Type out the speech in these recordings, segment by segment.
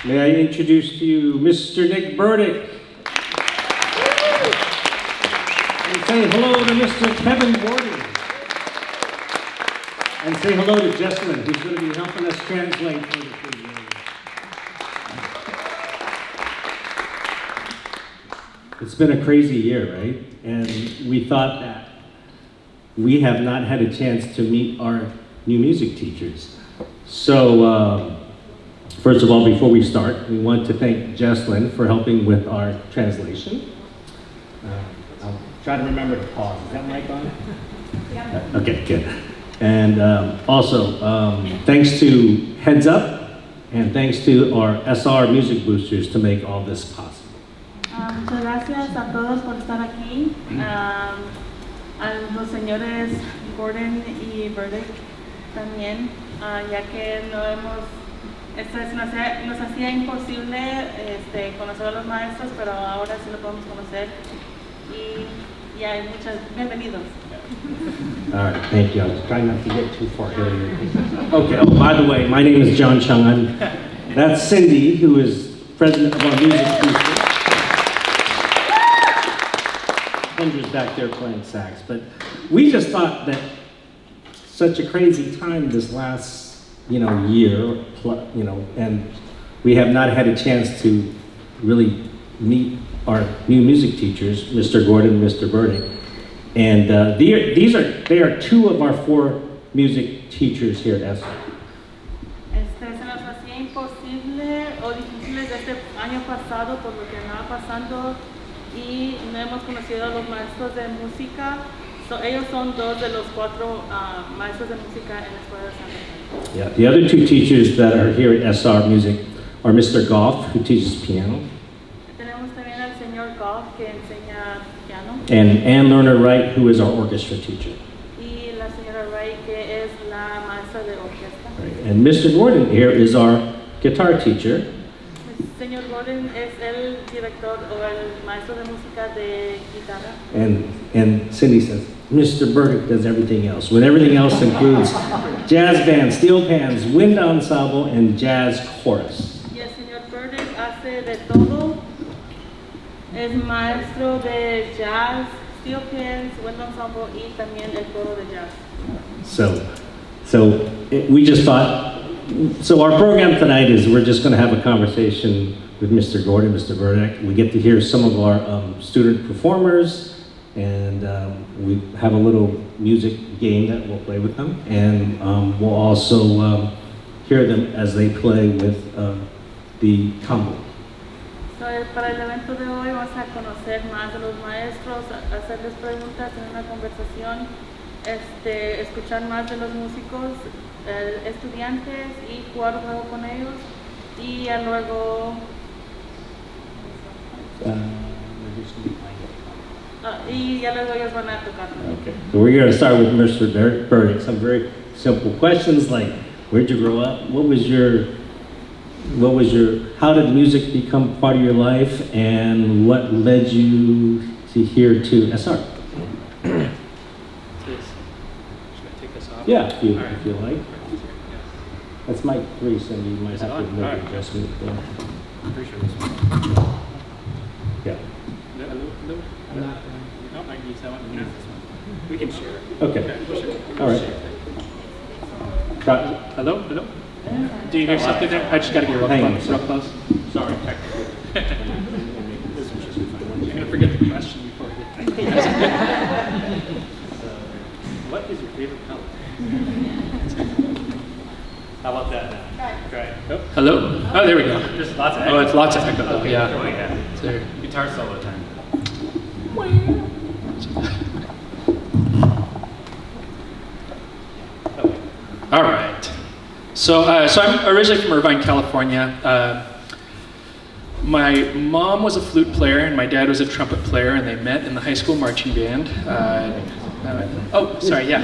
May I introduce to you Mr. Nick Burdick. And say hello to Mr. Kevin Gordon. And say hello to Jessamine, who's going to be helping us translate for the video. It's been a crazy year, right? And we thought that we have not had a chance to meet our new music teachers. So, first of all, before we start, we want to thank Jesslyn for helping with our translation. I'll try to remember to pause. Is that mic on? Yeah. Okay, good. And also, thanks to Heads Up, and thanks to our SR Music Boosters to make all this possible. Muchas gracias a todos por estar aquí. A los señores Gordon y Burdick también, ya que nos hacía imposible conocer a los maestros, pero ahora sí lo podemos conocer y hay muchos bienvenidos. All right, thank you. I was trying not to get too far here. Okay, oh, by the way, my name is John Chung. That's Cindy, who is president of our music booster. Hendra's back there playing sax, but we just thought that such a crazy time this last year, and we have not had a chance to really meet our new music teachers, Mr. Gordon and Mr. Burdick. And they are two of our 4 music teachers here at SR. Se nos hacía imposible o difícil desde este año pasado por lo que andaba pasando y no hemos conocido a los maestros de música. Ellos son 2 de los 4 maestros de música en la escuela de Santa Fe. Yeah, the other 2 teachers that are here at SR Music are Mr. Goff, who teaches piano. Tenemos también al señor Goff que enseña piano. And Ann Lerner Wright, who is our orchestra teacher. Y la señora Wright que es la maestra de orquesta. Right. And Mr. Gordon here is our guitar teacher. El señor Gordon es el director o el maestro de música de guitarra. And Cindy says, Mr. Burdick does everything else. When everything else includes jazz band, steel pans, wind ensemble, and jazz chorus. Y el señor Burdick hace de todo. Es maestro de jazz, steel pans, wind ensemble, y también el coro de jazz. We just thought. So our program tonight is we're just going to have a conversation with Mr. Gordon, Mr. Burdick. We get to hear some of our student performers, and we have a little music game that we'll play with them, and we'll also hear them as they play with the combo. So, para el evento de hoy vamos a conocer más de los maestros, hacerles preguntas, tener una conversación, escuchar más de los músicos, estudiantes y jugar un juego con ellos y ya luego ellos van a tocar. Okay, so we're going to start with Mr. Burdick. Some very simple questions like, where'd you grow up? How did music become part of your life, and what led you to here to SR? Yeah, if you like. That's mic 3, so you might have to make an adjustment. I'm pretty sure this one. Yeah. No, I can use that one. No, this one. We can share. Okay. We'll share. All right. Hello? Do you hear something there? I just got to get real close. Sorry, technically. This one should be fine. You're going to forget the question before we get What is your favorite color? How about that now? Try it. Oh. Hello? Oh, there we go. Just lots of echo. Oh, it's lots of echo. Okay. Yeah. Oh, yeah. It's there. Guitar solo time. All right. So I'm originally from Irvine, California. My mom was a flute player and my dad was a trumpet player, and they met in the high school marching band. Oh, sorry, yeah.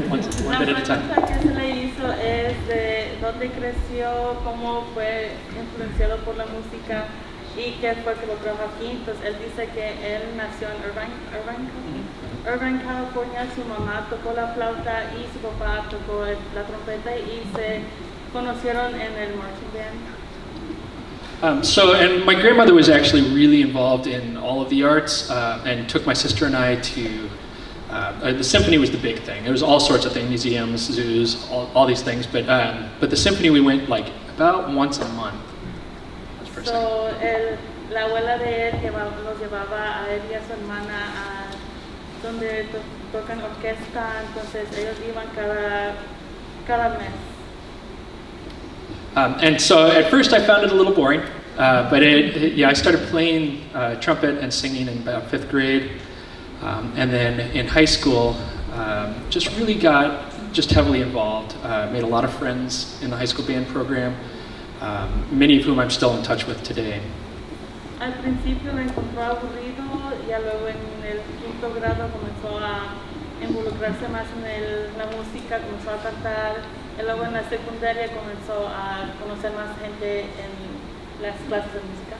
One bit at a time. La pregunta que se le hizo es de dónde creció, cómo fue influenciado por la música y qué fue que lo trajo aquí. Entonces él dice que él nació en Irvine, California. Su mamá tocó la flauta y su papá tocó la trompeta y se conocieron en el marching band. And my grandmother was actually really involved in all of the arts and took my sister and I to, the symphony was the big thing. There was all sorts of things, museums, zoos, all these things, but the symphony we went like about once a month. So, la abuela de él los llevaba a él y a su hermana a donde tocan orquesta, entonces ellos iban cada mes. And so at first I found it a little boring, but I started playing trumpet and singing in about 5th grade. And then in high school, just really got just heavily involved. Made a lot of friends in the high school band program, many of whom I'm still in touch with today. Al principio lo encontró aburrido y luego en el 5º grado comenzó a involucrarse más en la música, comenzó a cantar. Y luego en la secundaria comenzó a conocer más gente en las clases de música.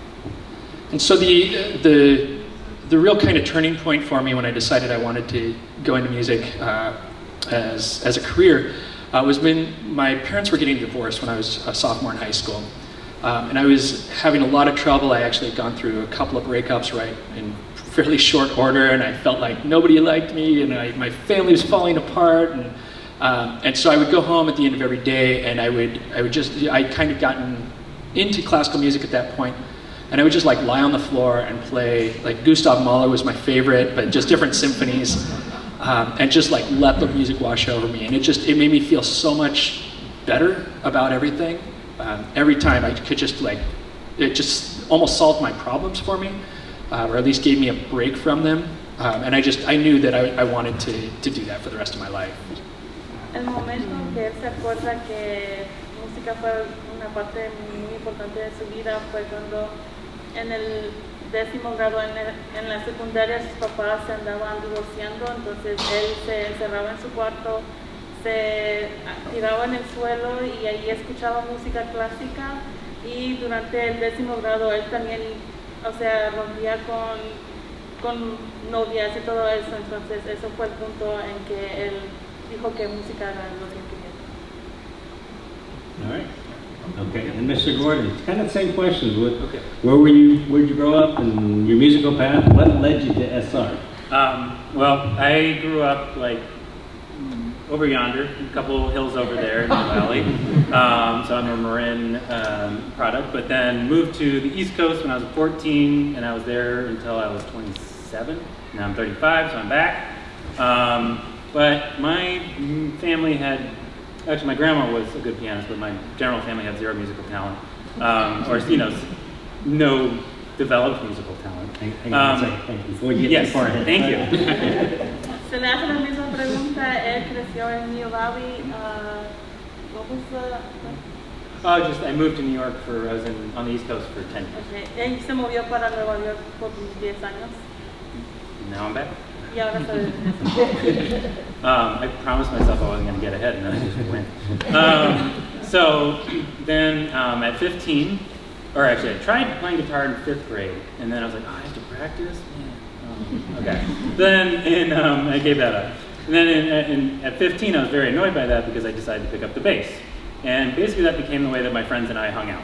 And so the real kind of turning point for me when I decided I wanted to go into music as a career was when my parents were getting divorced when I was a sophomore in high school. And I was having a lot of trouble. I actually had gone through a couple of breakups right in fairly short order, and I felt like nobody liked me, and my family was falling apart. And so I would go home at the end of every day, and I'd kind of gotten into classical music at that point, and I would just like lie on the floor and play, like Gustav Mahler was my favorite, but just different symphonies, and just like let the music wash over me. And it made me feel so much better about everything. Every time I could just it just almost solved my problems for me, or at least gave me a break from them. And I knew that I wanted to do that for the rest of my life. El momento que él se acuerda que música fue una parte muy importante de su vida fue cuando en el 10º grado en la secundaria sus papás se andaban divorciando, entonces él se encerraba en su cuarto, se tiraba en el suelo y ahí escuchaba música clásica, y durante el 10º grado él también, rompía con novias y todo eso, entonces eso fue el punto en que él dijo que música era lo que quería. All right. Okay, and Mr. Gordon, kind of the same questions. Where'd you grow up and your musical path? What led you to SR? Well, I grew up over yonder, a couple hills over there in the valley. So I'm a Marin product, but then moved to the East Coast when I was 14, and I was there until I was 27. Now I'm 35, so I'm back. But my family actually my grandma was a good pianist, but my general family had zero musical talent, no developed musical talent. Hang on a second, before you get too far ahead. Thank you. Se le hace la misma pregunta. Él creció en New Valley. What was the... I moved to New York I was on the East Coast for 10 years. Okay. Él se movió para Nueva York por 10 años. Now I'm back. Y ahora está de I promised myself I wasn't going to get ahead, and then I just went. So then at 15, or actually I tried playing guitar in 5th grade, and then I was like, I have to practice? Man. Okay. Then I gave that up. And then at 15, I was very annoyed by that because I decided to pick up the bass. And basically that became the way that my friends and I hung out.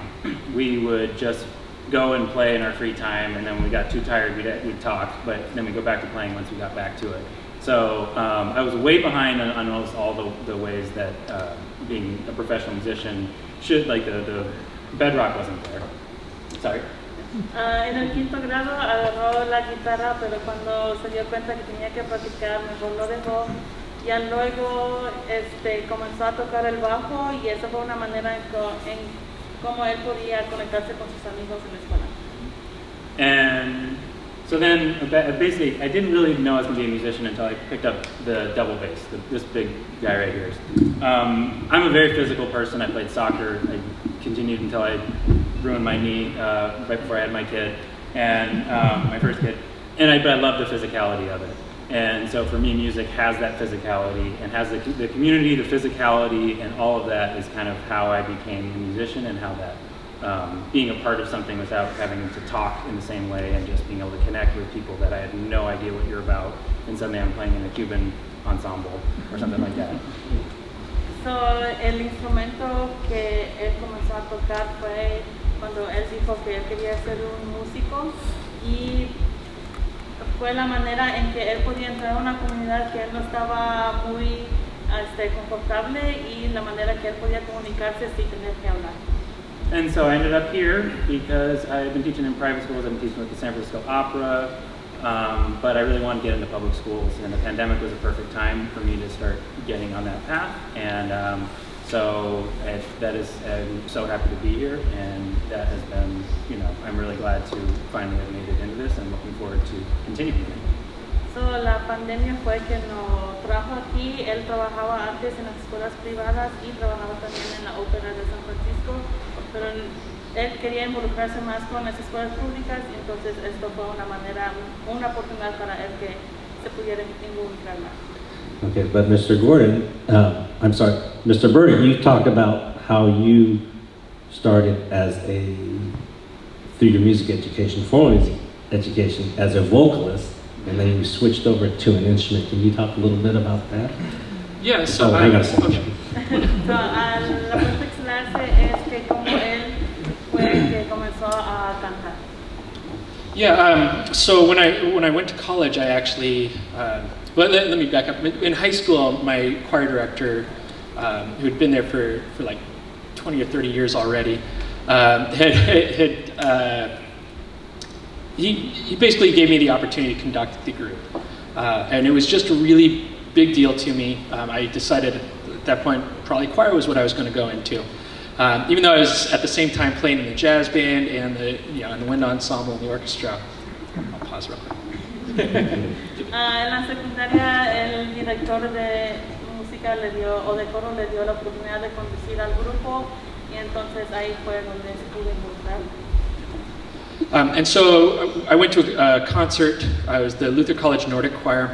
We would just go and play in our free time, and then when we got too tired, we'd talk, but then we'd go back to playing once we got back to it. So I was way behind on almost all the ways that being a professional musician should, the bedrock wasn't there. Sorry. En el 5º grado agarró la guitarra, pero cuando se dio cuenta que tenía que practicar, mejor lo dejó. Ya luego comenzó a tocar el bajo, y esa fue una manera en cómo él podía conectarse con sus amigos en la escuela. And so then, basically, I didn't really know I was going to be a musician until I picked up the double bass, this big guy right here. I'm a very physical person. I played soccer. I continued until I ruined my knee right before I had my kid, and my first kid. But I love the physicality of it. And so for me, music has that physicality and has the community, the physicality, and all of that is kind of how I became a musician, and how that being a part of something without having to talk in the same way, and just being able to connect with people that I had no idea what you're about, and suddenly I'm playing in a Cuban ensemble or something like that. So, el instrumento que él comenzó a tocar fue cuando él dijo que él quería ser un músico, y fue la manera en que él podía entrar a una comunidad que él no estaba muy confortable, y la manera que él podía comunicarse sin tener que hablar. And so I ended up here because I had been teaching in private schools. I've been teaching with the San Francisco Opera, but I really wanted to get into public schools, and the pandemic was a perfect time for me to start getting on that path. And I'm so happy to be here, and that has been, I'm really glad to finally have made it into this, and looking forward to continuing it. So, la pandemia fue que nos trajo aquí. Él trabajaba antes en las escuelas privadas y trabajaba también en la ópera de San Francisco, pero él quería involucrarse más con las escuelas públicas, y entonces esto fue una oportunidad para él que se pudiera involucrar más. Okay, but Mr. Gordon, Mr. Burdick, you talked about how you started through your music education, formal music education, as a vocalist, and then you switched over to an instrument. Can you talk a little bit about that? Yeah, so hang on a second. okay. So, la parte excelente es que como él fue que comenzó a cantar. Yeah, so when I went to college, I actually, let me back up. In high school, my choir director, who had been there for like 20 or 30 years already, he basically gave me the opportunity to conduct the group. And it was just a really big deal to me. I decided at that point probably choir was what I was going to go into. Even though I was at the same time playing in the jazz band and in the wind ensemble and the orchestra. I'll pause real quick. En la secundaria, el director de música de coro le dio la oportunidad de conducir al grupo, y entonces ahí fue donde se pudo involucrar. And so I went to a concert. I was the Luther College Nordic Choir,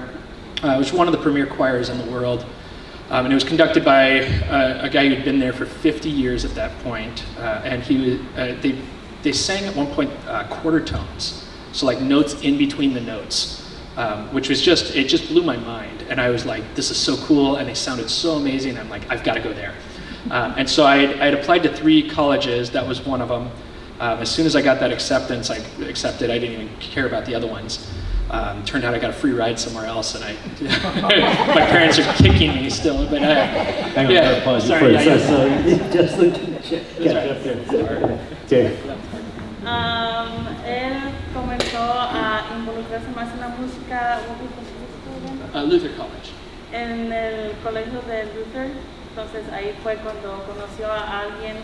which was one of the premier choirs in the world. And it was conducted by a guy who'd been there for 50 years at that point. And they sang at one point quarter tones, so like notes in between the notes, which was it just blew my mind. And I was like, this is so cool, and they sounded so amazing. I'm like, I've got to go there. And so I'd applied to 3 colleges. That was one of them. As soon as I got that acceptance, I accepted. I didn't even care about the other ones. Turned out I got a free ride somewhere else, and my parents are kicking me still. But Hang on, yeah, pause you sorry, first. yeah. Just look at there. Okay. Él comenzó a involucrarse más en la música. Luther College. En el colegio de Luther. Entonces ahí fue cuando conoció a alguien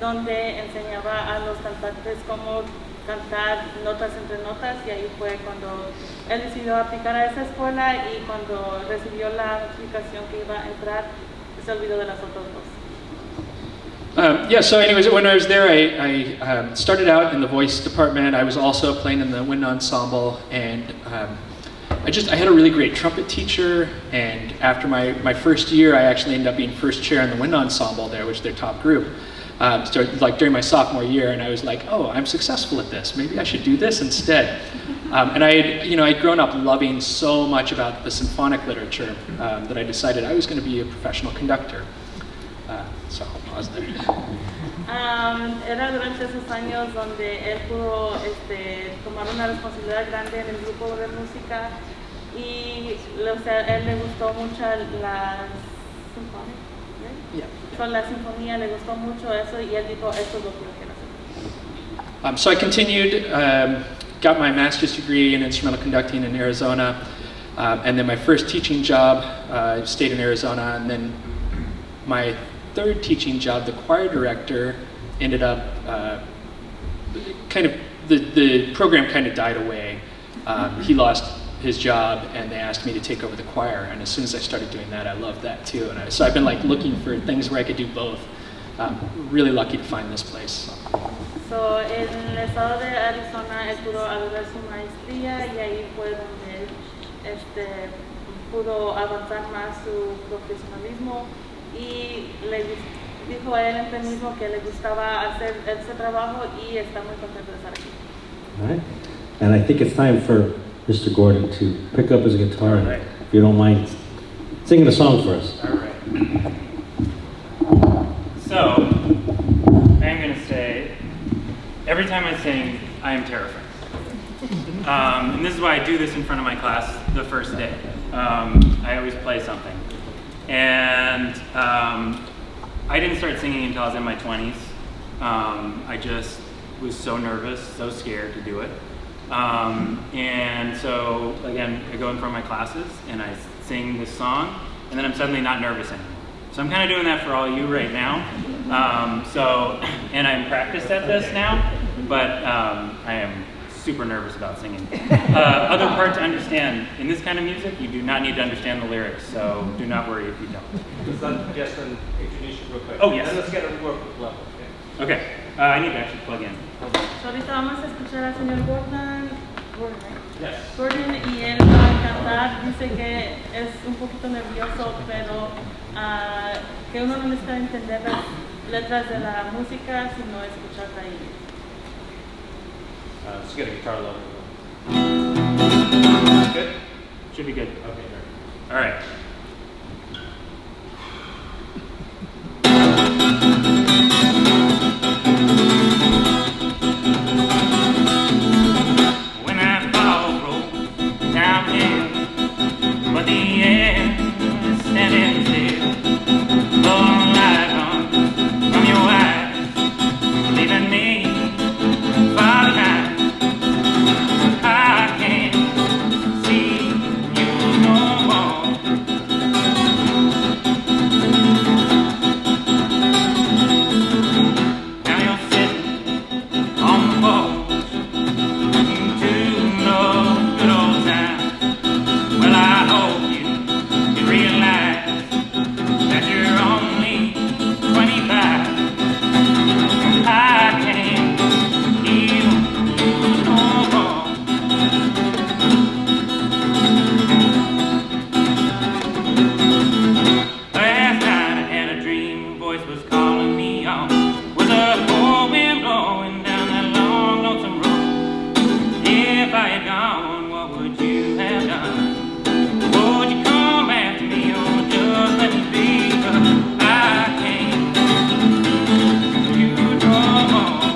donde enseñaba a los cantantes cómo cantar notas entre notas, y ahí fue cuando él decidió aplicar a esa escuela, y cuando recibió la notificación que iba a entrar, se olvidó de las otras dos. Yeah, so anyways, when I was there, I started out in the voice department. I was also playing in the wind ensemble, and I had a really great trumpet teacher, and after my first year, I actually ended up being first chair in the wind ensemble there, which is their top group. Started like during my sophomore year, and I was like, oh, I'm successful at this. Maybe I should do this instead. And I'd grown up loving so much about the symphonic literature that I decided I was going to be a professional conductor. So I'll pause there. Era durante esos años donde él pudo tomar una responsabilidad grande en el grupo de música, y él le gustó mucho la sinfonía. Yeah. Con la sinfonía le gustó mucho eso, y él dijo, esto es lo que quiero hacer. So I continued, got my master's degree in instrumental conducting in Arizona, and then my first teaching job, I stayed in Arizona, and then my third teaching job, the choir director ended up the program kind of died away. He lost his job, and they asked me to take over the choir, and as soon as I started doing that, I loved that too. And so I've been like looking for things where I could do both. Really lucky to find this place. So, en el estado de Arizona él pudo agarrar su maestría y ahí fue donde él pudo avanzar más su profesionalismo y le dijo a él en sí mismo que le gustaba hacer ese trabajo y está muy contento de estar aquí. All right. And I think it's time for Mr. Gordon to pick up his guitar, and if you don't mind singing a song for us. All right. So, I'm going to say, every time I sing, I am terrified. And this is why I do this in front of my class the first day. I always play something. And I didn't start singing until I was in my 20s. I just was so nervous, so scared to do it. And so, again, I go in front of my classes and I sing this song, and then I'm suddenly not nervous anymore. So I'm kind of doing that for all you right now. And I'm practiced at this now, but I am super nervous about singing. Other part to understand, in this kind of music, you do not need to understand the lyrics, so do not worry if you don't. Just an introduction real quick. Oh, yes. And let's get a work level. Okay, I need to actually plug in. So, ahorita vamos a escuchar al señor Gordon, Yes. Gordon y él va a cantar. Dice que es un poquito nervioso, pero que uno no necesita entender las letras de la música, sino escucharla ahí. Let's get a guitar level. Good? Should be good. Okay, great. All right. When I fall, roll downhill, but the air is standing still. Blowing light on from your eyes, leaving me far behind. I can't see you no more. Now you're sitting on the porch to no good old time. Well, I hope you realize that you're only 25. I can't feel you no more. Last night I had a dream, a voice was calling me on. With a cold wind blowing down that long, lonesome road. If I had gone, what would you have done? Would you come after me or just let me be? 'Cause I can't you no more.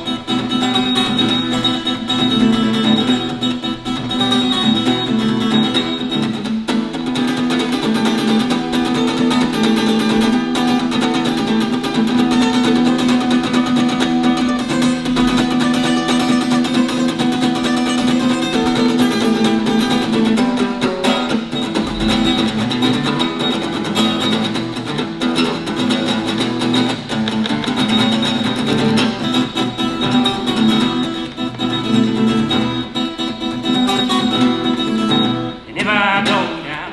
And if I go down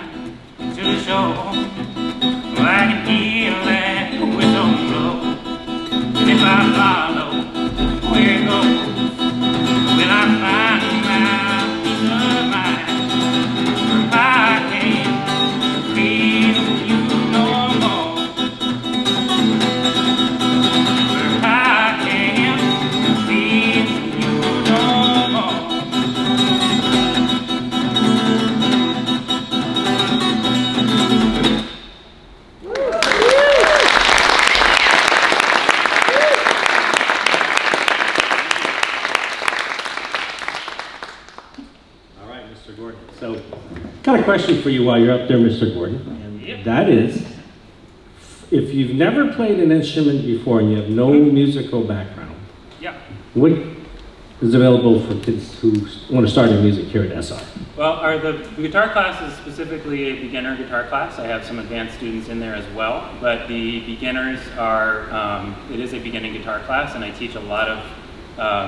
to the shore, well, I can hear that whistle blow. And if I follow where it goes, will I find my peace of mind? I can't feel you no more. I can't feel you no more. All right, Mr. Gordon. So, got a question for you while you're up there, Mr. Gordon. And Yep. that is, if you've never played an instrument before and you have no musical background, Yeah. what is available for kids who want to start in music here at SR? Well, the guitar class is specifically a beginner guitar class. I have some advanced students in there as well, but the beginners are, it is a beginning guitar class, and I teach a lot of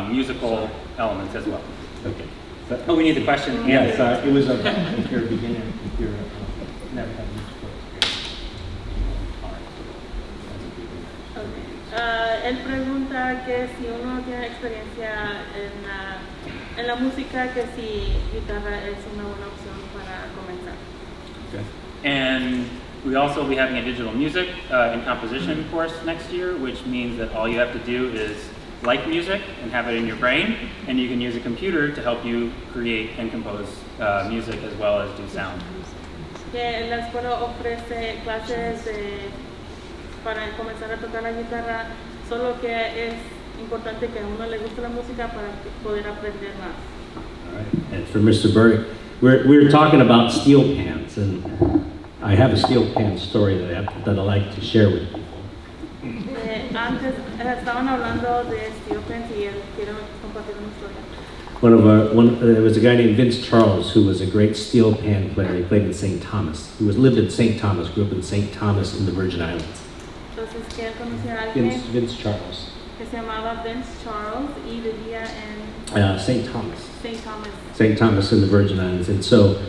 musical elements as well. Okay. Oh, we need the question. Yes, it was if you're a beginner, if you're never had musical experience. All right. Okay. él pregunta que si uno tiene experiencia en la música, que si guitarra es una buena opción para comenzar. Okay. And we also will be having a digital music and composition course next year, which means that all you have to do is like music and have it in your brain, and you can use a computer to help you create and compose music as well as do sound. Que la escuela ofrece clases para comenzar a tocar la guitarra, solo que es importante que a uno le guste la música para poder aprender más. All right. And for Mr. Burdick, we're talking about steel pans, and I have a steel pan story that I like to share with people. Antes estaban hablando de steel pans y quiero compartir una historia. There was a guy named Vince Charles who was a great steel pan player. He played in St. Thomas. He lived in St. Thomas, grew up in St. Thomas in the Virgin Islands. Entonces que él conocía a alguien Vince Charles. que se llamaba Vince Charles y vivía en St. Thomas. St. Thomas. St. Thomas in the Virgin Islands. And so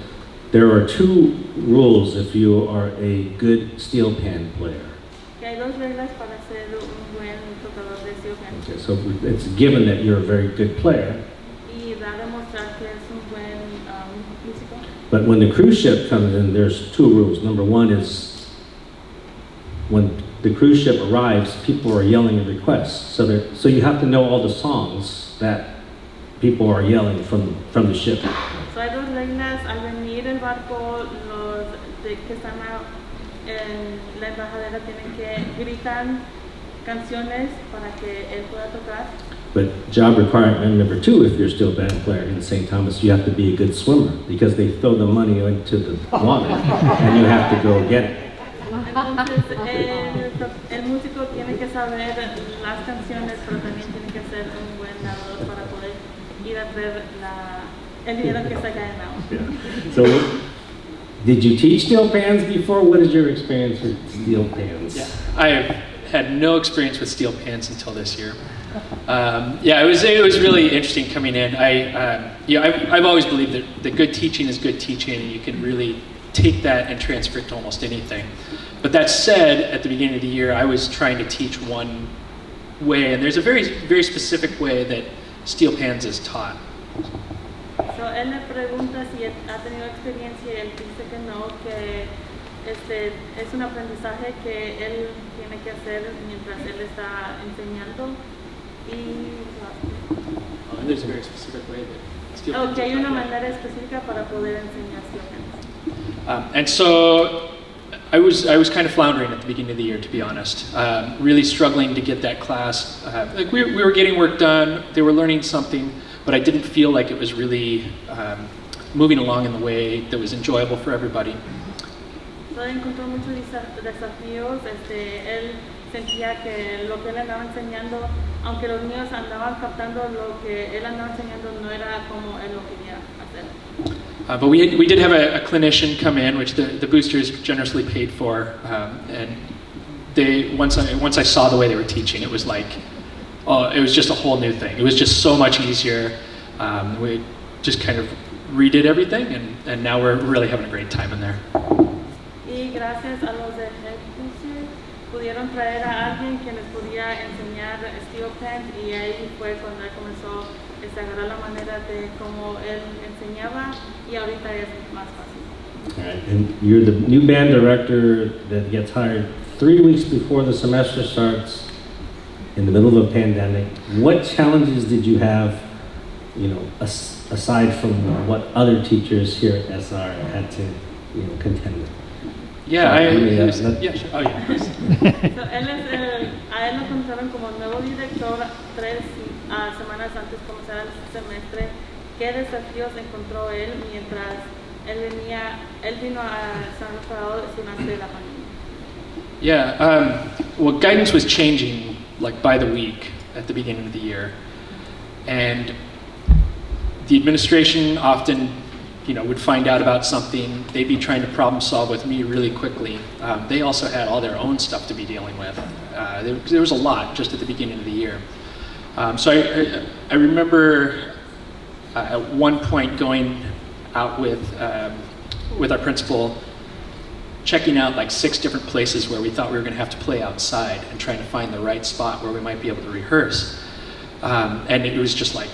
there are two rules if you are a good steel pan player. Que hay dos reglas para ser un buen tocador de steel pan. Okay, so it's given that you're a very good player. Y da a demostrar que es un buen músico. But when the cruise ship comes in, there's two rules. Number one is when the cruise ship arrives, people are yelling a request. So you have to know all the songs that people are yelling from the ship. So hay dos reglas. Al venir el barco, los que están en la embajadera tienen que gritar canciones para que él pueda tocar. But job requirement number two, if you're still a band player in St. Thomas, you have to be a good swimmer because they throw the money into the water and you have to go get it. Entonces el músico tiene que saber las canciones, pero también tiene que ser un buen nadador para poder ir a ver el dinero que está ganando. Yeah. So, did you teach steel pans before? What is your experience with steel pans? Yeah, I have had no experience with steel pans until this year. It was really interesting coming in. I've always believed that good teaching is good teaching, and you can really take that and transfer it to almost anything. But that said, at the beginning of the year, I was trying to teach one way, and there's a very, very specific way that steel pans is taught. So él le pregunta si ha tenido experiencia y él dice que no, que es un aprendizaje que él tiene que hacer mientras él está enseñando. And there's a very specific way that steel pans Que hay are una taught. manera específica para poder enseñar steel pans. And so I was kind of floundering at the beginning of the year, to be honest. Really struggling to get that class. We were getting work done. They were learning something, but I didn't feel like it was really moving along in the way that was enjoyable for everybody. So encontró muchos desafíos. Él sentía que lo que él andaba enseñando, aunque los niños andaban captando lo que él andaba enseñando, no era como él lo quería hacer. But we did have a clinician come in, which the boosters generously paid for, and once I saw the way they were teaching, it was like, it was just a whole new thing. It was just so much easier. We just kind of redid everything, and now we're really having a great time in there. Y gracias a los de Head Boosters pudieron traer a alguien que les podía enseñar steel pans, y ahí fue cuando él comenzó a agarrar la manera de cómo él enseñaba, y ahorita es más fácil. All right, and you're the new band director that gets hired 3 weeks before the semester starts in the middle of a pandemic. What challenges did you have, aside from what other teachers here at SR had to, contend with? Yeah, Sorry, yeah, sure. Oh, yeah. Please. So, a él lo contrataron como nuevo director 3 semanas antes de comenzar el semestre. ¿Qué desafíos encontró él mientras él vino a San Rafael durante la pandemia? Yeah, well, guidance was changing like by the week at the beginning of the year, and the administration often, would find out about something. They'd be trying to problem solve with me really quickly. They also had all their own stuff to be dealing with. There was a lot just at the beginning of the year. So I remember at one point going out with our principal checking out like 6 different places where we thought we were going to have to play outside and trying to find the right spot where we might be able to rehearse. And it was just like,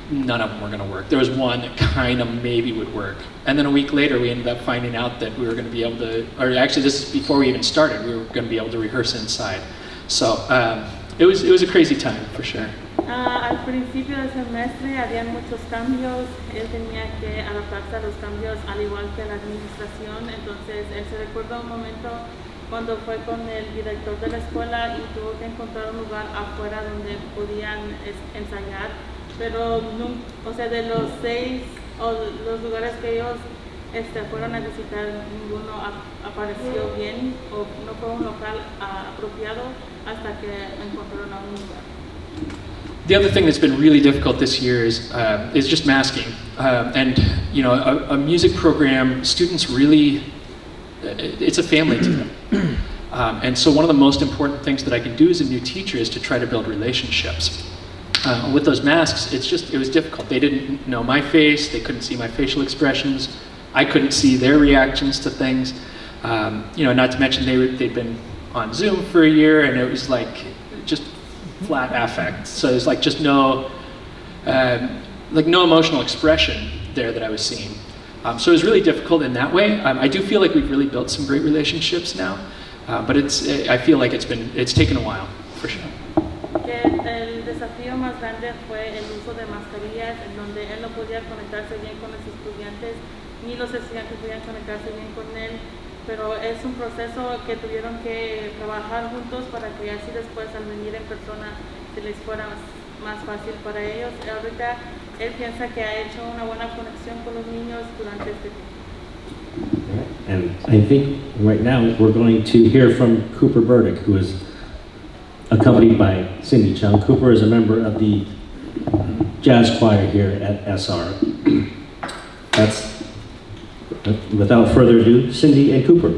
none of them were going to work. There was one that kind of maybe would work. And then a week later, we ended up finding out that we were going to be able to, or actually this is before we even started, we were going to be able to rehearse inside. So it was a crazy time for sure. Al principio del semestre habían muchos cambios, él tenía que adaptarse a los cambios al igual que la administración, entonces él se recuerda un momento cuando fue con el director de la escuela y tuvo que encontrar un lugar afuera donde podían ensayar, pero o sea, de los 6 o los lugares que ellos fueron a visitar, ninguno apareció bien o no fue un local apropiado hasta que encontraron a un lugar. The other thing that's been really difficult this year is just masking. And you know, a music program, students really, it's a family to them. And so one of the most important things that I can do as a new teacher is to try to build relationships. With those masks, it was difficult. They didn't know my face, they couldn't see my facial expressions, I couldn't see their reactions to things. You know, not to mention they'd been on Zoom for a year, and it was like just flat affect. So there's like just no emotional expression there that I was seeing. So it was really difficult in that way. I do feel like we've really built some great relationships now, but I feel like it's taken a while, for sure. El desafío más grande fue el uso de mascarillas, en donde él no podía conectarse bien con los estudiantes, ni los estudiantes podían conectarse bien con él, pero es un proceso que tuvieron que trabajar juntos para que así después al venir en persona se les fuera más fácil para ellos. Ahorita él piensa que ha hecho una buena conexión con los niños durante este tiempo. And I think right now we're going to hear from Cooper Burdick, who is accompanied by Cindy Chung. Cooper is a member of the jazz choir here at SR. Without further ado, Cindy and Cooper.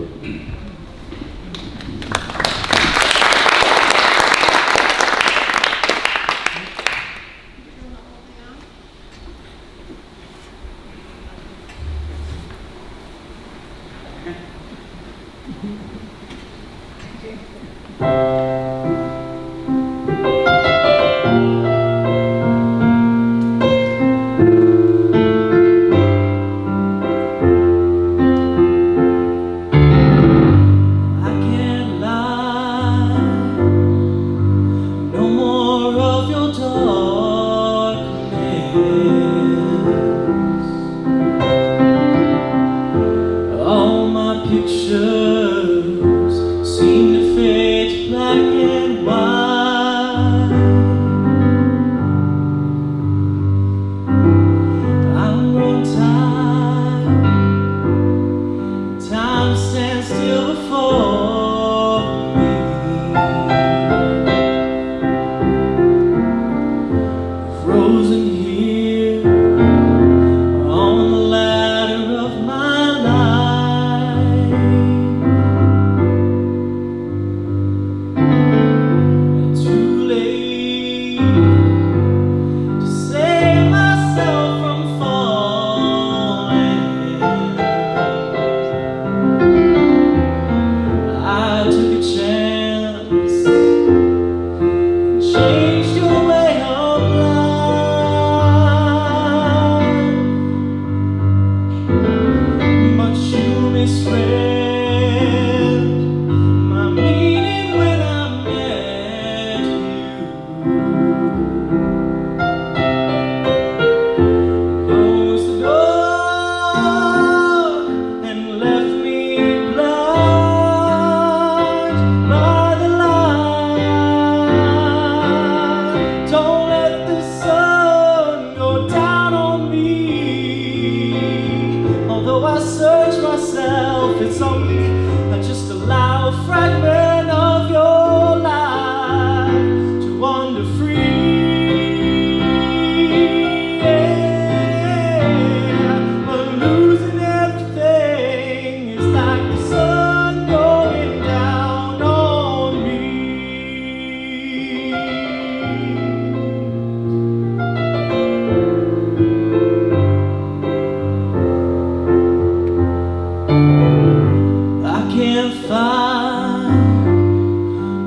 and find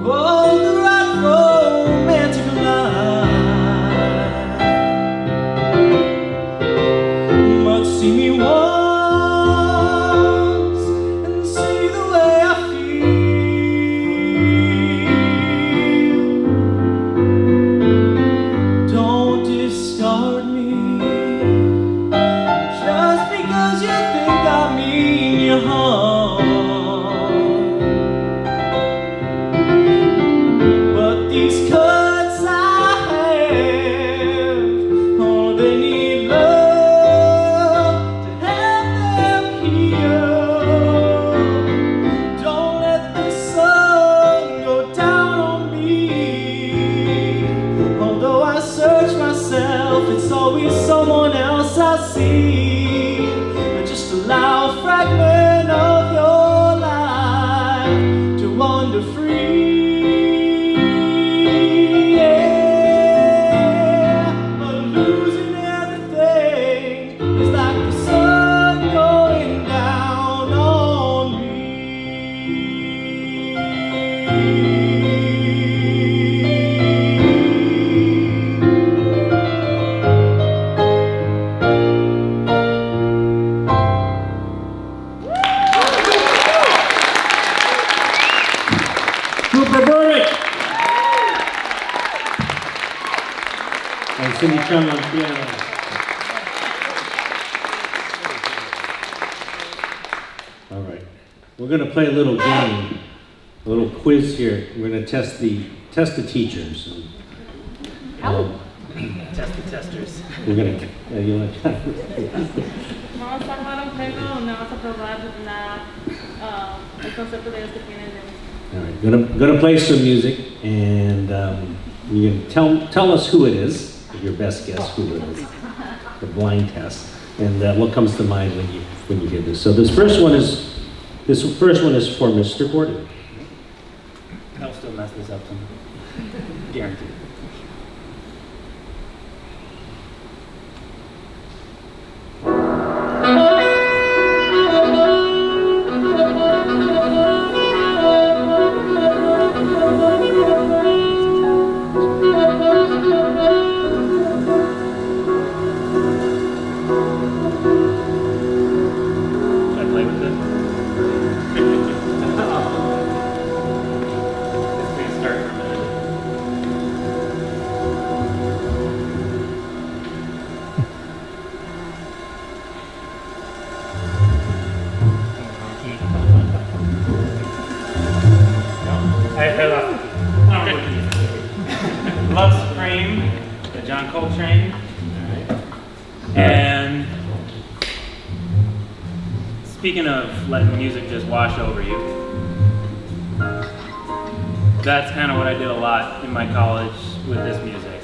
all the right romantic line. But see me once and see the way I feel. Don't discard me just because you think I mean you harm. But these cuts I have, oh, they need love to help them heal. Don't let the sun go down on me. Although I search myself, it's always someone else I see. Just allow a fragment of your life to wander free. Yeah. But losing everything is like the sun going down on me. Cooper Burdick. And Cindy Chung on piano. All right. We're going to play a little game, a little quiz here. We're going to test the teachers. Test the testers. We're going to, you want to Vamos a jugar un juego donde vamos a probar el concepto de ellos que tienen de All right, gonna play some music, and you can tell us who it is, your best guess who it is, the blind test, and what comes to mind when you hear this. So this first one is for Mr. Gordon. I'll still mess this up some. Guaranteed. Should I play with this? It's gonna start for a minute. I lost it. Love Supreme, the John Coltrane. And speaking of letting music just wash over you, that's kind of what I did a lot in my college with this music.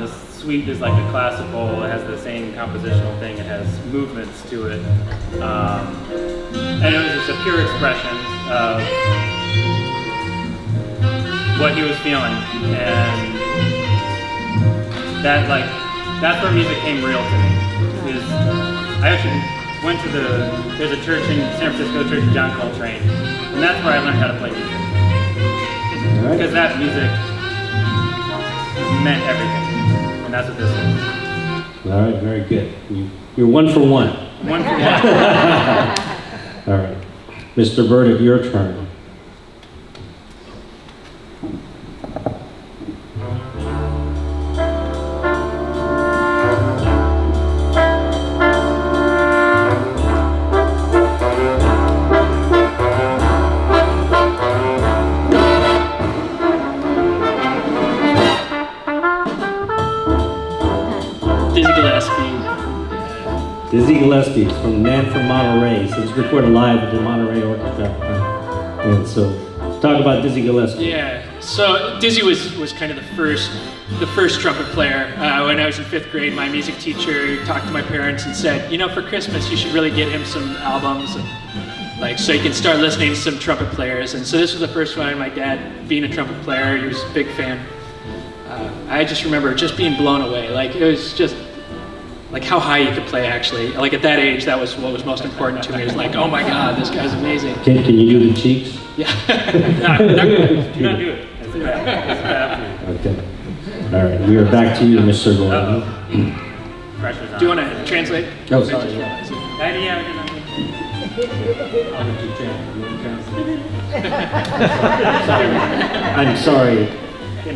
This suite is like a classical, it has the same compositional thing, it has movements to it. And it was just a pure expression of what he was feeling. And that's where music came real to me. I actually went to there's a church in San Francisco, Church of John Coltrane, and that's where I learned how to play music. Right. Because that music meant everything, and that's what this is. All right, very good. You're one for one. One for one. All right, Mr. Burdick, your turn. Dizzy Gillespie from Man from Monterey. So it's recorded live at the Monterey Orchestra. And so, talk about Dizzy Gillespie. Yeah, so Dizzy was kind of the first trumpet player. When I was in 5th grade, my music teacher talked to my parents and said, you know, for Christmas you should really get him some albums, and, so he can start listening to some trumpet players. And so this was the first one. My dad, being a trumpet player, he was a big fan. I just remember just being blown away. It was just like how high you could play actually. Like at that age, that was what was most important to me. It was like, oh my God, this guy's amazing. Can you do the cheeks? Yeah. Do not do it. It's bad. It's bad for you. Okay. All right, we are back to you, Mr. Gordon. Pressure's on. Do you want to translate? Oh, sorry. I'm sorry.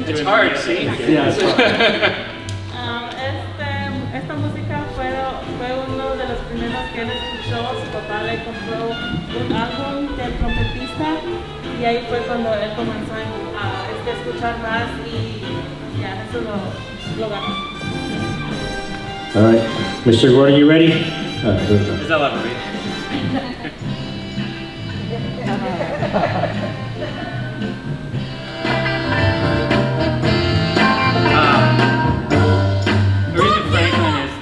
It's hard, see? Yeah, sorry. Esta música fue uno de los primeros que él escuchó. Su papá le compró un álbum del trompetista y ahí fue cuando él comenzó a escuchar más y ya eso lo ganó. All right, Mr. Gordon, you ready? All right, here we go. Is that level read? Aretha Franklin is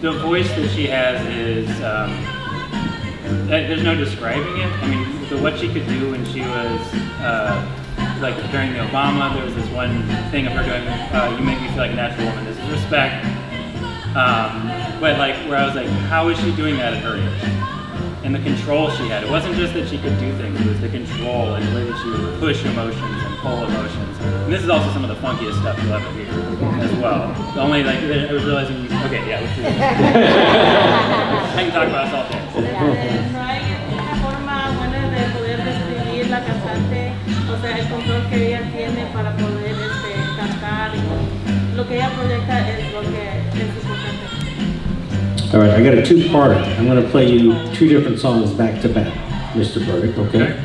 the voice that she has is, there's no describing it. I mean, what she could do when she was, like during the Obama, there was this one thing of her doing, you make me feel like a natural woman, this is respect. But like, where I was like, how is she doing that at her age? And the control she had. It wasn't just that she could do things, it was the control and the way that she would push emotions and pull emotions. And this is also some of the funkiest stuff you'll ever hear as well. The only, like, I was realizing, okay, yeah, I can talk about us all day. No hay una forma buena de poder describir la cantante, o sea, el control que ella tiene para poder cantar y lo que ella proyecta es lo que es importante. All right, I got a two-parter. I'm going to play you two different songs back to back, Mr. Burdick, okay?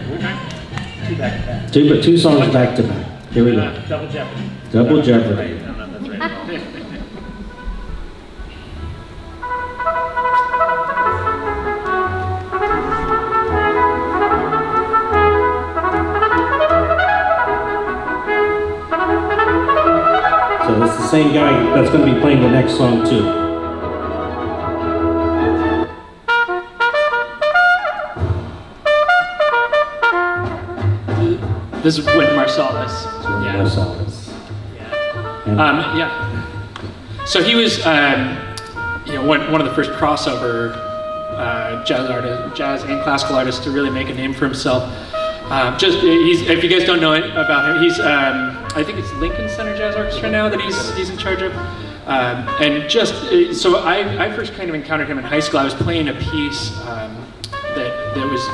Two back to back. Two songs back to back. Here we go. Double Jeopardy. Double Jeopardy. I don't know if that's right. So that's the same guy that's going to be playing the next song too. This is Wynton Marsalis. Yeah. Marsalis. Yeah. Yeah. So he was, one of the first crossover jazz and classical artists to really make a name for himself. If you guys don't know about him, he's I think it's Lincoln Center Jazz Orchestra now that he's in charge of. So I first kind of encountered him in high school. I was playing a piece that was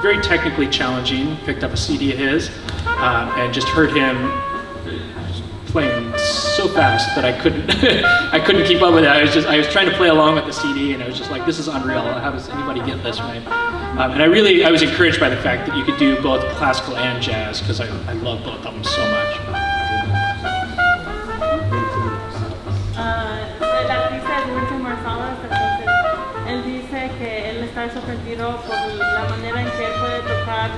very technically challenging. Picked up a CD of his and just heard him playing so fast that I couldn't keep up with it. I was trying to play along with the CD, and I was just like, this is unreal. How does anybody get this right? And I was encouraged by the fact that you could do both classical and jazz, because I love both of them so much. El artista es Wynton Marsalis, entonces él dice que él está sorprendido por la manera en que él puede tocar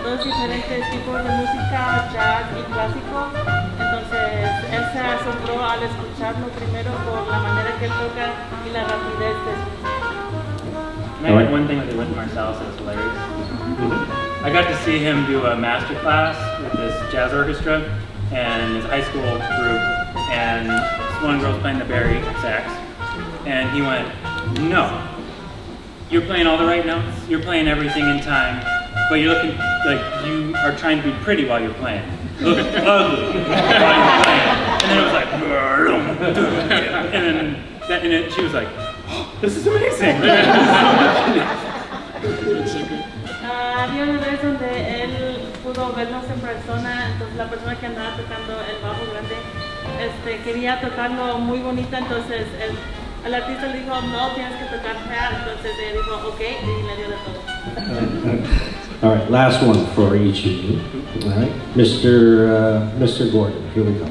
dos diferentes tipos de música, jazz y clásico. Entonces él se asombró al escucharlo primero por la manera que él toca y la rapidez de su música. One thing with Wynton Marsalis is hilarious. I got to see him do a master class with this jazz orchestra and his high school group, and this one girl's playing the bari sax, and he went, no, you're playing all the right notes, you're playing everything in time, but you're looking like you are trying to be pretty while you're playing. You look ugly while you're playing. And then it was like, and then she was like, oh, this is amazing. Había una vez donde él pudo vernos en persona, entonces la persona que andaba tocando el bajo grande quería tocarlo muy bonito, entonces el artista le dijo, no, tienes que tocar fea, entonces él dijo, ok, y le dio de todo. All right, last one for each of you. All right, Mr. Gordon, here we go.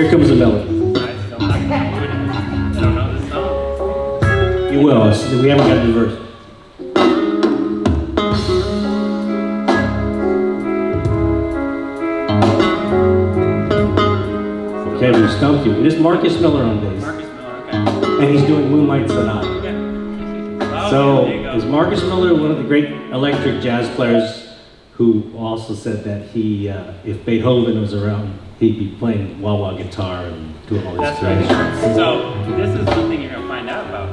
Here comes the melody. I still not gonna do it. I don't know this song. You will. We haven't got the verse. Okay, we stumped you. It is Marcus Miller on bass. Marcus Miller, okay. And he's doing Moonlight Sonata. Okay. Oh, So, there you go. is Marcus Miller one of the great electric jazz players who also said that he, if Beethoven was around, he'd be playing wah-wah guitar and doing all this That's right. stuff. So this is one thing you're gonna find out about.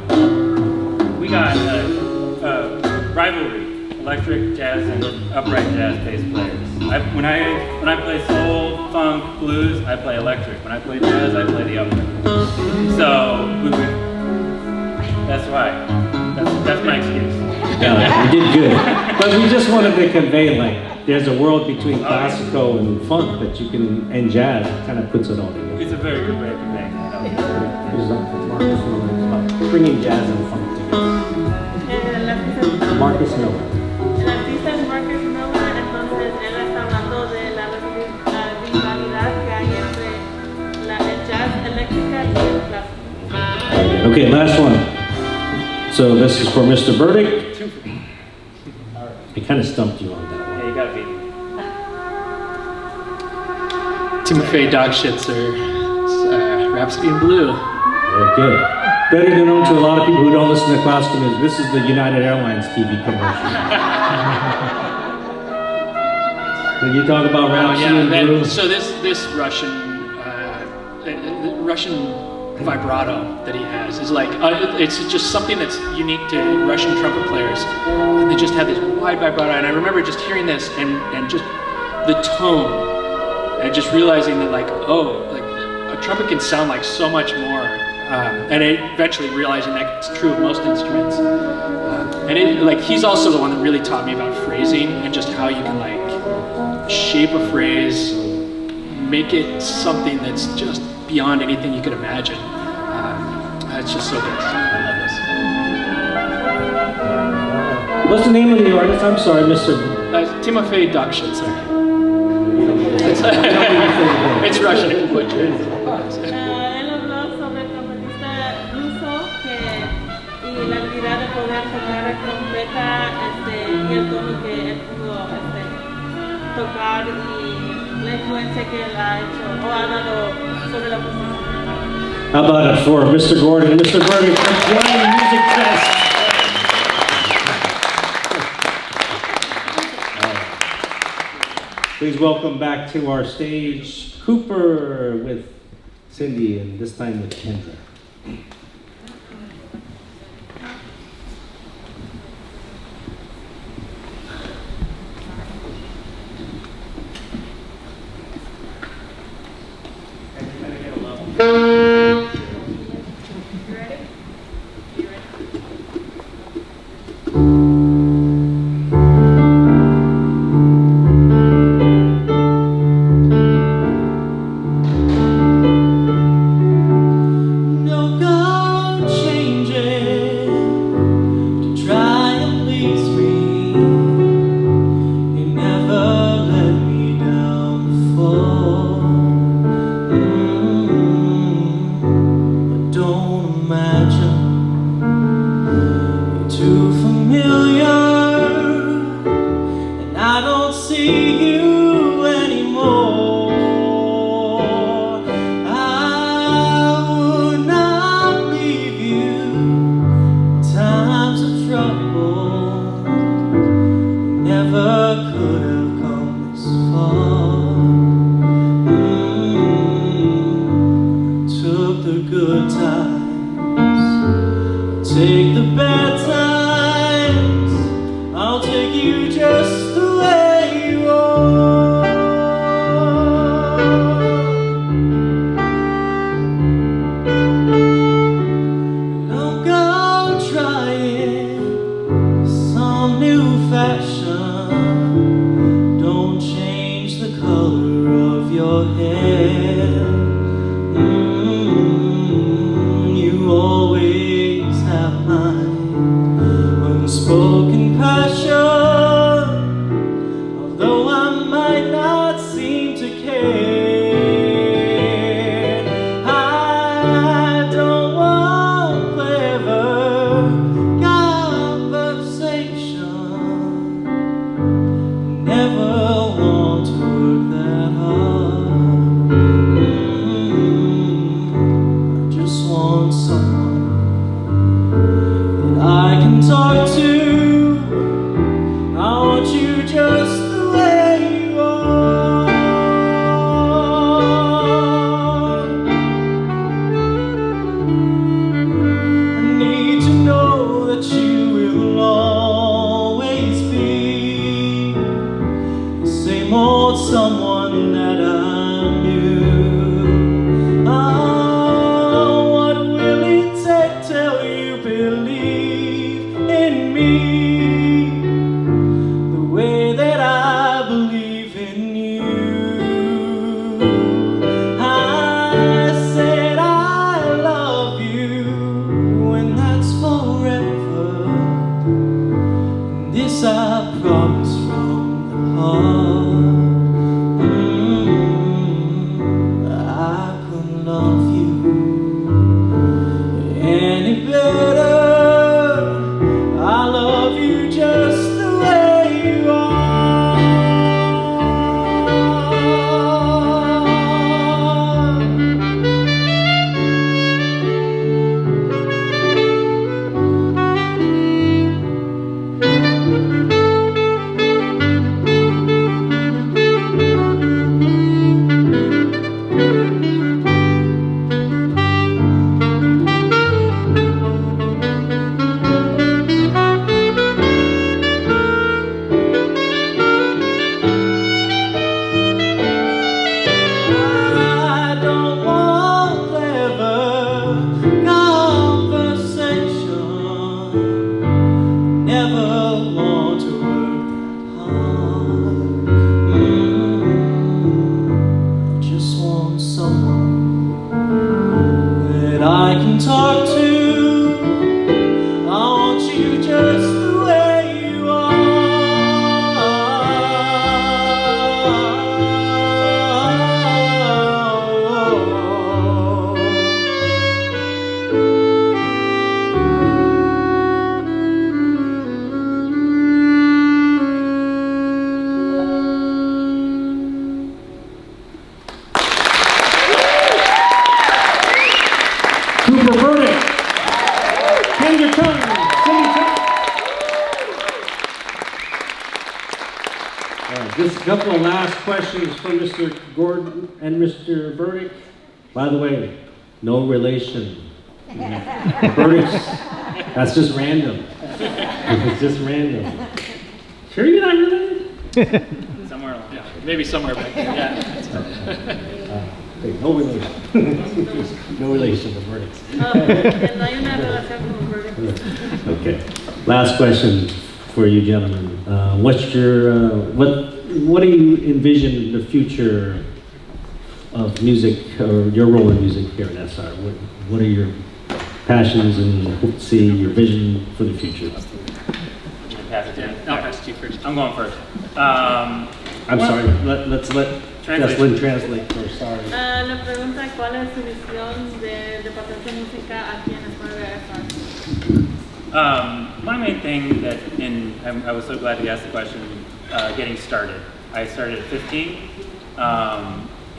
We got a rivalry: electric jazz and upright jazz bass players. When I play soul, funk, blues, I play electric. When I play jazz, I play the upright. So that's why. That's my excuse. Yeah, you did good. But we just wanted to convey, like, there's a world between classical and funk that you can, and jazz kind of puts it all together. It's a very good way of conveying that. It's Marcus Miller. It's about bringing jazz and funk together. El artista, Marcus Miller. el artista es Marcus Miller, entonces él está hablando de la rivalidad que hay entre el jazz eléctrica y el clásico. Okay, last one. So this is for Mr. Burdick. I kind of stumped you on that one. Yeah, you gotta beat me. Timofey Dogschitzer, Rhapsody in Blue. Very good. Better known to a lot of people who don't listen to classical music. This is the United Airlines TV commercial. Did you talk about Rhapsody in Blue? So this Russian vibrato that he has is like it's just something that's unique to Russian trumpet players. And they just have this wide vibrato, and I remember just hearing this and just the tone, and just realizing that like a trumpet can sound like so much more. And eventually realizing that it's true of most instruments. And he's also the one that really taught me about phrasing and just how you can like shape a phrase, make it something that's just beyond anything you could imagine. It's just so good. I love this. What's the name of the artist? I'm sorry, Mr. Timofey Dogschitzer. It's Russian if you put it. Él habló sobre el trompetista ruso y la habilidad de poder tocar la trompeta y el tono que él pudo tocar y la influencia que él ha hecho o ha dado sobre la música. How about it for Mr. Gordon? Mr. Gordon, for joining Music Fest. Please welcome back to our stage Cooper with Cindy, and this time with Kendra. You always have mine. hold someone that I knew. Oh, what will it take till you believe in me the way that I believe in you? I said I love you, and that's forever. And this I promise from the heart. I couldn't love you any better. I love you just the way you are. I don't want clever conversation. Never want to work that hard. I just want someone that I can talk to. I want you just the way you Cooper Burdick, Kevin Chung, just a couple of last questions from Mr. Gordon and Mr. Burdick. By the way, no relation. Burdicks, that's just random. It's just random. Sure you're not related? Somewhere along. Yeah, maybe somewhere back there. Yeah. Okay, no relation. No relation to Burdicks. Que no hay una relación con Burdick. Okay. Last question for you gentlemen. What's your what do you envision the future of music or your role in music here at SR? What are your passions and hope to see your vision for the future? Pass it to you. I'll pass it to you first. I'm going first. I'm sorry. Let's let Jesslyn translate first. Sorry. La pregunta, ¿cuál es su visión del departamento de música aquí en la escuela de SR? My main thing that, and I was so glad you asked the question, getting started. I started at 15,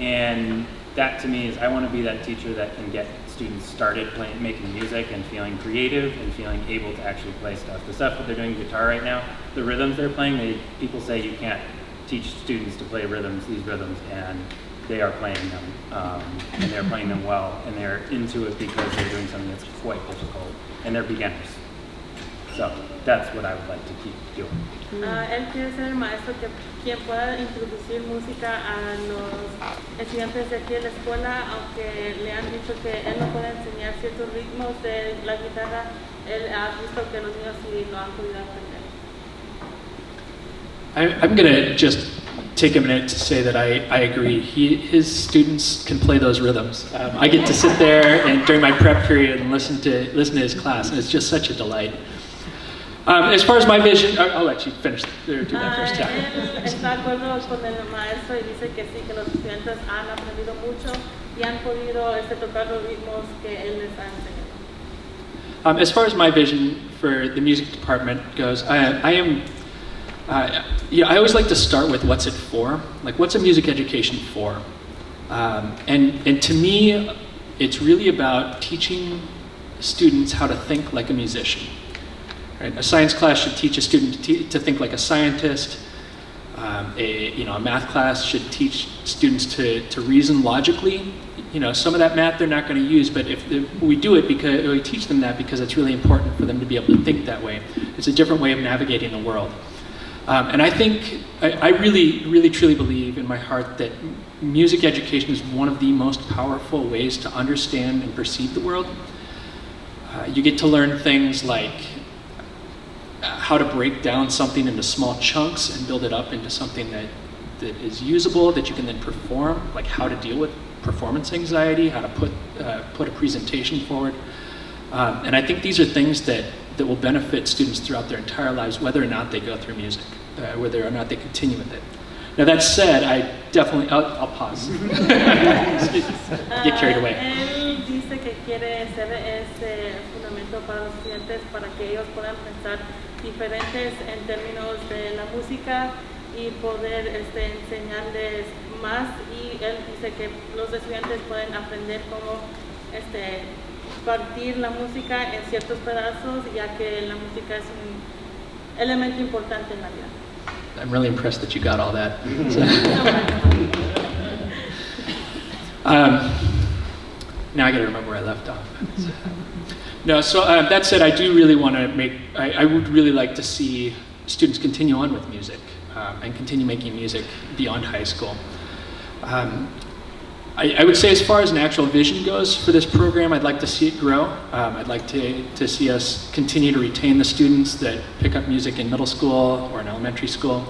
and that to me is I want to be that teacher that can get students started making music and feeling creative and feeling able to actually play stuff. The stuff that they're doing guitar right now, the rhythms they're playing, people say you can't teach students to play these rhythms, and they are playing them, and they're playing them well, and they're into it because they're doing something that's quite difficult, and they're beginners. So that's what I would like to keep doing. Él quiere ser el maestro quien pueda introducir música a los estudiantes de aquí de la escuela, aunque le han dicho que él no puede enseñar ciertos ritmos de la guitarra, él ha visto que los niños sí lo han podido aprender. I'm going to just take a minute to say that I agree. His students can play those rhythms. I get to sit there and during my prep period and listen to his class, and it's just such a delight. As far as my vision, I'll let you finish do that first. Él está de acuerdo con el maestro y dice que sí, que los estudiantes han aprendido mucho y han podido tocar los ritmos que él les ha enseñado. As far as my vision for the music department goes, I always like to start with what's it for? Like, what's a music education for? And to me, it's really about teaching students how to think like a musician. Right? A science class should teach a student to think like a scientist. A math class should teach students to reason logically. Some of that math they're not going to use, but if we do it because we teach them that because it's really important for them to be able to think that way. It's a different way of navigating the world. And I think, I really, really, truly believe in my heart that music education is one of the most powerful ways to understand and perceive the world. You get to learn things like how to break down something into small chunks and build it up into something that is usable, that you can then perform, like how to deal with performance anxiety, how to put a presentation forward. And I think these are things that will benefit students throughout their entire lives, whether or not they go through music, whether or not they continue with it. Now that said, I'll pause. Get carried away. Él dice que quiere ser ese fundamento para los estudiantes para que ellos puedan pensar diferentes en términos de la música y poder enseñarles más, y él dice que los estudiantes pueden aprender cómo partir la música en ciertos pedazos, ya que la música es un elemento importante en la vida. I'm really impressed that you got all that. Now I got to remember where I left off. No, so that said, I do really want to I would really like to see students continue on with music and continue making music beyond high school. I would say as far as an actual vision goes for this program, I'd like to see it grow. I'd like to see us continue to retain the students that pick up music in middle school or in elementary school,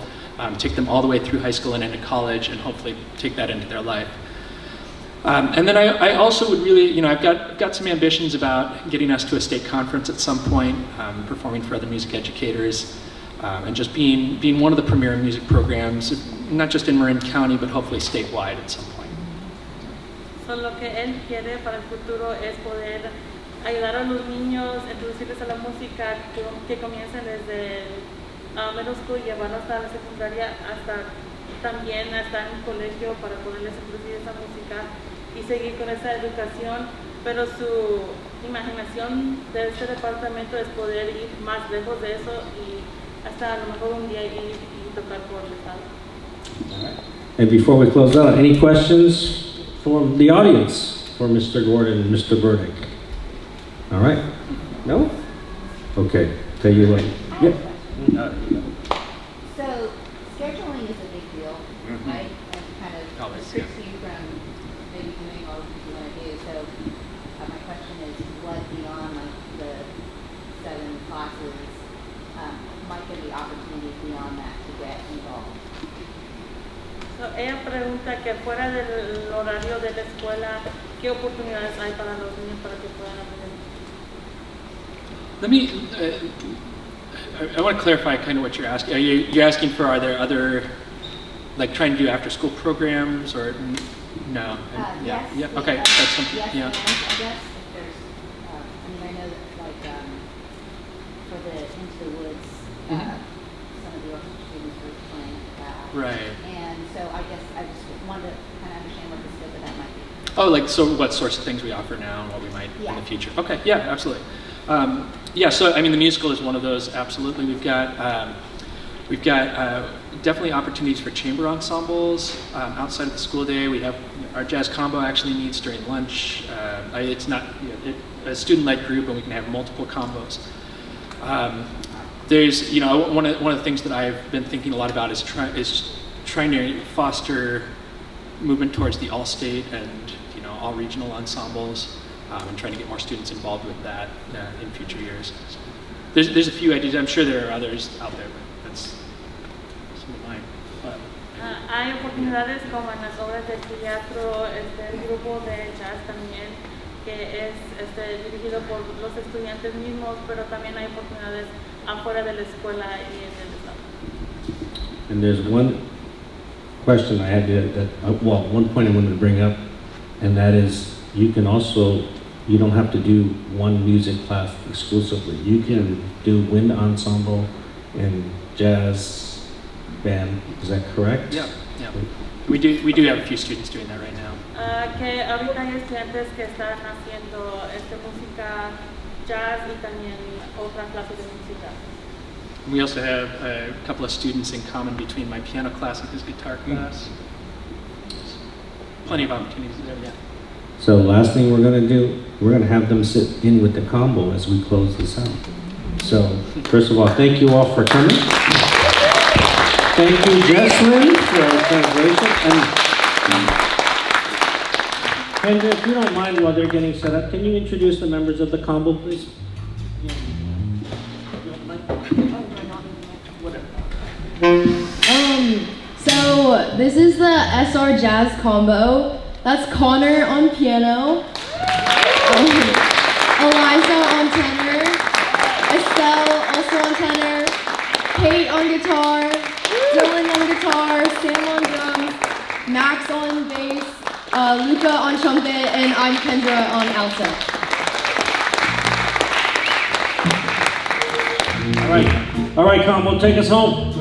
take them all the way through high school and into college, and hopefully take that into their life. And then I also would really, I've got some ambitions about getting us to a state conference at some point, performing for other music educators, and just being one of the premier music programs, not just in Marin County, but hopefully statewide at some point. So, lo que él quiere para el futuro es poder ayudar a los niños, introducirles a la música, que comiencen desde middle school y llevarlos hasta la secundaria, también hasta en un colegio para poderles introducir esa música y seguir con esa educación, pero su imaginación de este departamento es poder ir más lejos de eso y hasta a lo mejor un día ir y tocar por el estado. And before we close out, any questions from the audience for Mr. Gordon and Mr. Burdick? All right? No? Okay. Tell you what. Yeah. So scheduling is a big deal, right? And kind of Always, restricts you from maybe doing all the things you want to do. So my question is, what beyond like the 7 classes might there be opportunities beyond that to get involved? So, ella pregunta que fuera del horario de la escuela, ¿qué oportunidades hay para los niños para que puedan aprender? Let me, I want to clarify kind of what you're asking. You're asking for, are there other, like trying to do after school programs or no? Yes. Yeah. Okay. That's something. Yes, Yeah. and I guess if there's, I know that like for the Into the Woods, some of the orchestra students were playing that. Right. And so I guess I just wanted to kind of understand what the scope of that might be. Oh, like so, what sorts of things we offer now and what we might in the future? Okay. Yeah. Absolutely. Yeah. So I mean, the musical is one of those. Absolutely. We've got definitely opportunities for chamber ensembles outside of the school day. We have our jazz combo actually meets during lunch. It's not a student-led group, and we can have multiple combos. There's one of the things that I've been thinking a lot about is trying to foster movement towards the all-state and all regional ensembles, and trying to get more students involved with that in future years. So there's a few ideas. I'm sure there are others out there, but that's some of mine. Hay oportunidades como en las obras de teatro, el grupo de jazz también, que es dirigido por los estudiantes mismos, pero también hay oportunidades afuera de la escuela y en el estado. And there's one question I had one point I wanted to bring up, and that is you don't have to do one music class exclusively. You can do wind ensemble and jazz band. Is that correct? Yeah. We do have a few students doing that right now. Que ahorita hay estudiantes que están haciendo música jazz y también otra clase de música. We also have a couple of students in common between my piano class and his guitar class. Plenty of opportunities there, yeah. So last thing we're going to do, we're going to have them sit in with the combo as we close this out. So first of all, thank you all for coming. Thank you, Jesslyn, for our translation. And Kendra, if you don't mind, while they're getting set up, can you introduce the members of the combo, please? So this is the SR Jazz combo. That's Connor on piano, Eliza on tenor, Estelle also on tenor, Kate on guitar, Dylan on guitar, Sam on drums, Max on bass, Luca on trumpet, and I'm Kendra on alto. All right, combo, take us home.